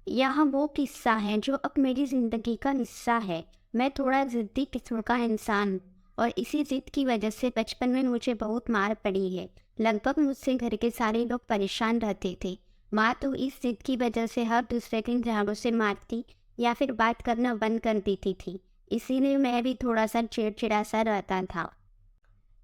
यह वो किस्सा है जो अब मेरी ज़िंदगी का हिस्सा है। मैं थोड़ा ज़िद्दी किस्म का इंसान हूँ और इसी ज़िद की वजह से बचपन में मुझे बहुत मार पड़ी है। लगभग मुझसे घर के सारे लोग परेशान रहते थे। माँ तो इस ज़िद की वजह से हर दूसरे दिन झाड़ू से मारती या फिर बात करना बंद कर देती थी। इसीलिए मैं भी थोड़ा सा चिड़चिड़ा सा रहता था।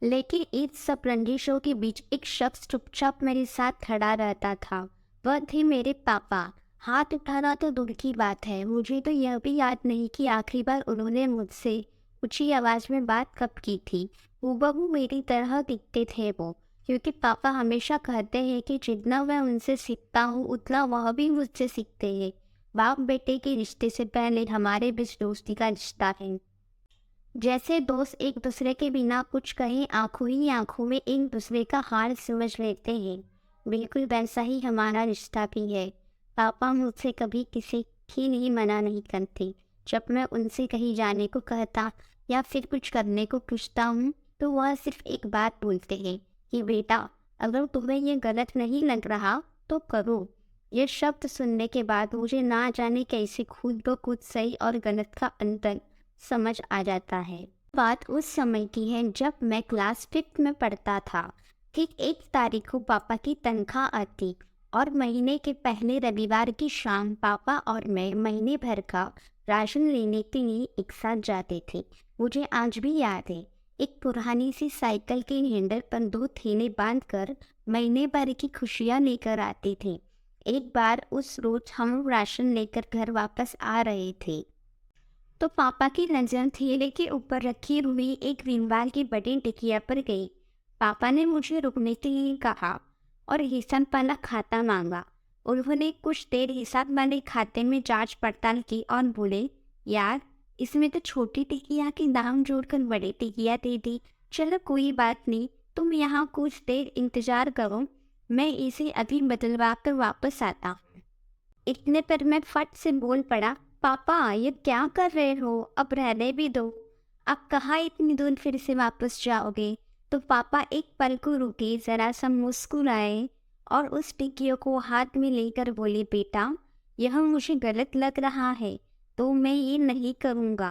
लेकिन इस सब रंजिशों के बीच एक शख्स चुपचाप मेरे साथ खड़ा रहता था। वह थे मेरे पापा। हाथ उठाना तो दूर की बात है, मुझे तो यह भी याद नहीं कि आखिरी बार उन्होंने मुझसे ऊंची आवाज़ में बात कब की थी। हूबहू मेरी तरह दिखते थे वो, क्योंकि पापा हमेशा कहते हैं कि जितना मैं उनसे सीखता हूँ उतना वह भी मुझसे सीखते हैं। बाप बेटे के रिश्ते से पहले हमारे बीच दोस्ती का रिश्ता है। जैसे दोस्त एक दूसरे के बिना कुछ कहे आंखों ही आंखों में एक दूसरे का हाल समझ लेते हैं, बिल्कुल वैसा ही हमारा रिश्ता भी है। पापा मुझसे कभी किसी की नहीं मना नहीं करते। जब मैं उनसे कहीं जाने को कहता या फिर कुछ करने को पूछता हूँ तो वह सिर्फ एक बात बोलते हैं कि बेटा, अगर तुम्हें ये गलत नहीं लग रहा तो करो। ये शब्द सुनने के बाद मुझे ना जाने कैसे खुद ब खुद सही और गलत का अंतर समझ आ जाता है। बात उस समय की है जब मैं क्लास 5th में पढ़ता था। ठीक 1 तारीख को पापा की तनख्वाह आती और महीने के पहले रविवार की शाम पापा और मैं महीने भर का राशन लेने के लिए एक साथ जाते थे। मुझे आज भी याद है, एक पुरानी सी साइकिल के हैंडल पर 2 थैले बांधकर महीने भर की खुशियाँ लेकर आते थे। एक बार उस रोज हम राशन लेकर घर वापस आ रहे थे तो पापा की नज़र थैले के ऊपर रखी हुई एक विमवाल की बड़ी टिकिया पर गई। पापा ने मुझे रुकने के लिए कहा और हिसाब वाला खाता मांगा। उन्होंने कुछ देर हिसाब वाले खाते में जांच पड़ताल की और बोले, यार, इसमें तो छोटी टिकिया के दाम जोड़कर बड़ी टिकिया दे दी। चलो कोई बात नहीं, तुम यहाँ कुछ देर इंतजार करो, मैं इसे अभी बदलवा कर वापस आता हूँ। इतने पर मैं फट से बोल पड़ा, पापा ये क्या कर रहे हो, अब रहने भी दो। अब कहाँ इतनी दूर फिर से वापस जाओगे। तो पापा एक पल को रुके, जरा सा मुस्कुराए और उस टिकियों को हाथ में लेकर बोले, बेटा, यह मुझे गलत लग रहा है तो मैं ये नहीं करूँगा।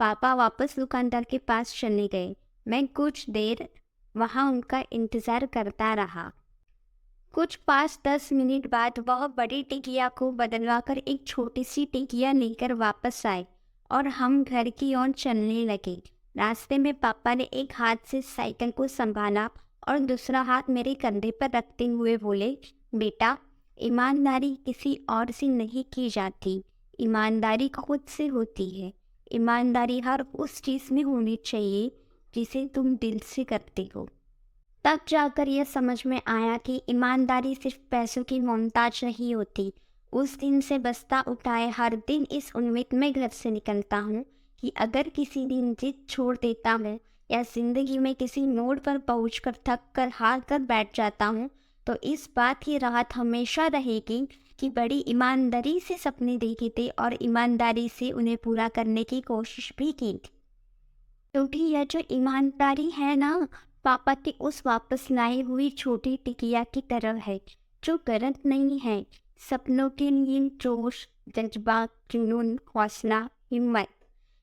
पापा वापस दुकानदार के पास चले गए। मैं कुछ देर वहाँ उनका इंतज़ार करता रहा। कुछ 5-10 मिनट बाद वह बड़ी टिकिया को बदलवाकर एक छोटी सी टिकिया लेकर वापस आए और हम घर की ओर चलने लगे। रास्ते में पापा ने एक हाथ से साइकिल को संभाला और दूसरा हाथ मेरे कंधे पर रखते हुए बोले, बेटा, ईमानदारी किसी और से नहीं की जाती, ईमानदारी खुद से होती है। ईमानदारी हर उस चीज़ में होनी चाहिए जिसे तुम दिल से करते हो। तब जाकर यह समझ में आया कि ईमानदारी सिर्फ पैसों की मोहताज नहीं होती। उस दिन से बस्ता उठाए हर दिन इस उम्मीद में घर से निकलता हूँ कि अगर किसी दिन जिद छोड़ देता हूँ या जिंदगी में किसी मोड़ पर पहुंचकर थक कर हार कर बैठ जाता हूँ तो इस बात की राहत हमेशा रहेगी कि बड़ी ईमानदारी से सपने देखे थे और ईमानदारी से उन्हें पूरा करने की कोशिश भी की थी। क्योंकि यह जो ईमानदारी है ना, पापा की उस वापस लाई हुई छोटी टिकिया की तरह है, जो गलत नहीं है। सपनों के लिए जोश, जज्बा, जुनून, हौसला, हिम्मत,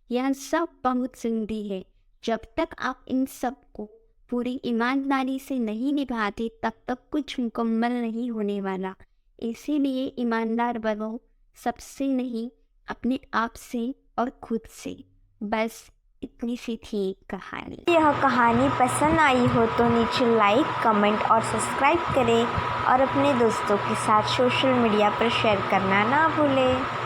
यह सब बहुत ज़रूरी है। जब तक आप इन सब को पूरी ईमानदारी से नहीं निभाते तब तक कुछ मुकम्मल नहीं होने वाला। इसीलिए ईमानदार बनो, सबसे नहीं, अपने आप से और खुद से। बस इतनी सी थी कहानी। यह कहानी पसंद आई हो तो नीचे लाइक, कमेंट और सब्सक्राइब करें और अपने दोस्तों के साथ सोशल मीडिया पर शेयर करना ना भूलें।